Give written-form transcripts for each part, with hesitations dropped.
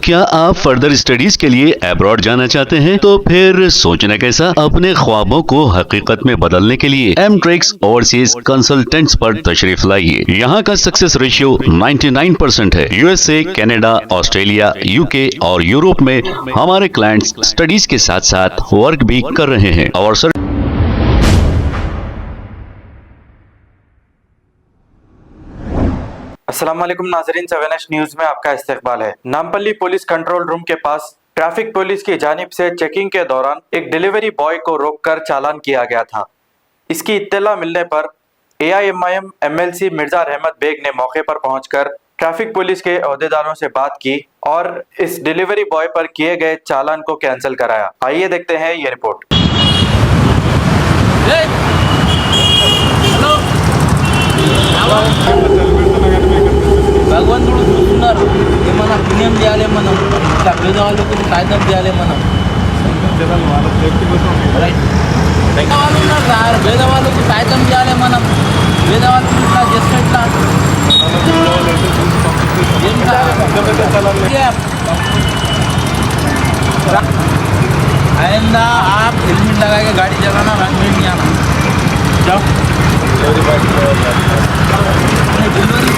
क्या आप further studies के लिए अब्रॉड जाना चाहते हैं? तो फिर सोचना कैसा, अपने ख्वाबों को हकीकत में बदलने के लिए एमट्रिक्स ओवरसीज कंसल्टेंट्स पर तशरीफ लाइए। यहाँ का सक्सेस रेशियो 99% है। यूएसए, कनाडा, ऑस्ट्रेलिया, यूके और यूरोप में हमारे क्लाइंट्स स्टडीज के साथ साथ वर्क भी कर रहे हैं और अस्सलाम वालेकुम नाज़रीन, 7H न्यूज में आपका इस्तकबाल है। नामपल्ली पुलिस कंट्रोल रूम के पास ट्रैफिक पुलिस की जानिब से चेकिंग के दौरान एक डिलीवरी बॉय को रोककर चालान किया गया था। इसकी इत्तला मिलने पर AIMIM MLC मिर्जा रहमत बेग ने मौके पर पहुंचकर ट्रैफिक पुलिस के अहदेदारों से बात की और इस डिलीवरी बॉय पर किए गए चालान को कैंसिल कराया। आइए देखते हैं ये रिपोर्ट। భగవంతుడు చూస్తున్నారు, ఏమన్నా పుణ్యం చేయాలి, మనం ఇట్లా పేదవాళ్ళకు కాగితం చేయాలి, మనం పేదవాళ్ళు ఉన్నారు సార్, పేదవాళ్ళకు కాగితం చేయాలి, మనం పేదవాళ్ళకు ఇట్లా చేస్తే ఇట్లా आइंदा आप हेलमेट लगा के गाड़ी चलाना, रंग में नहीं आना। जाओ डिलीवरी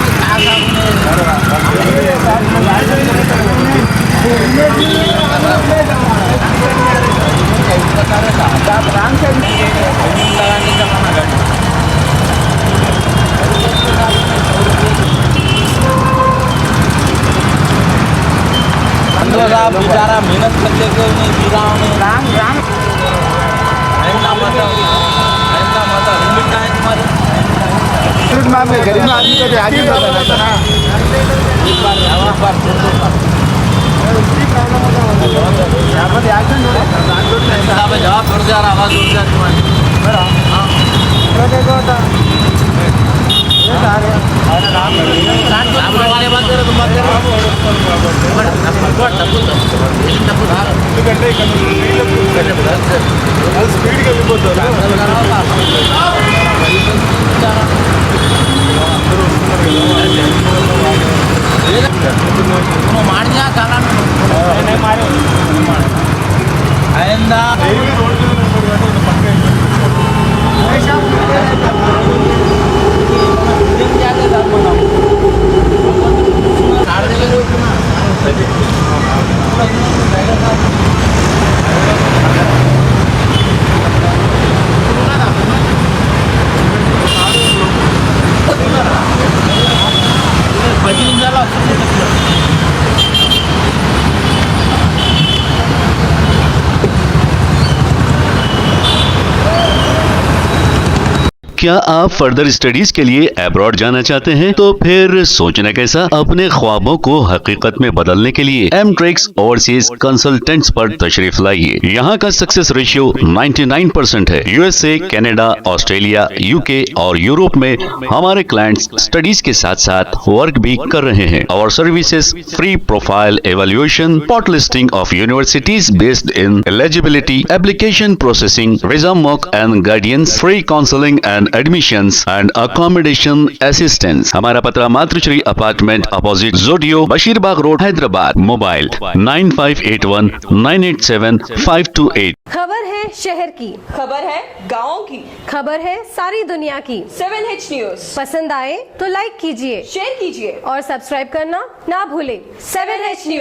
पे आप बेचारा मेहनत करते हुए नहीं पी रहा हूँ। गरीब आदमी को आगे जवाब छोड़ जा रहा, आवाज उड़ जाती స్పీడ్ గా వెళ్ళిపోతారు। ಮಾಡಿದ್ಯಾ ಕಾರಣ ಆಯಿಂದ क्या आप फर्दर स्टडीज के लिए अब्रॉड जाना चाहते हैं? तो फिर सोचना कैसा, अपने ख्वाबों को हकीकत में बदलने के लिए एमट्रिक्स ओवरसीज कंसल्टेंट्स पर तशरीफ लाइए। यहाँ का सक्सेस रेशियो 99% है। यूएसए, कनाडा, ऑस्ट्रेलिया, यूके और यूरोप में हमारे क्लाइंट्स स्टडीज के साथ साथ वर्क भी कर रहे हैं और services free profile evaluation, spot listing of universities based in eligibility, application processing, visa mock and guidance, free counselling and admissions and accommodation assistance. हमारा पता मातृश्री अपार्टमेंट अपोजिट जोडियो, बशीरबाग रोड, हैदराबाद। मोबाइल 9581987528। खबर है शहर की, खबर है गाँव की, खबर है सारी दुनिया की। 7H न्यूज पसंद आए तो लाइक कीजिए, शेयर कीजिए और सब्सक्राइब करना ना भूले। 7H news.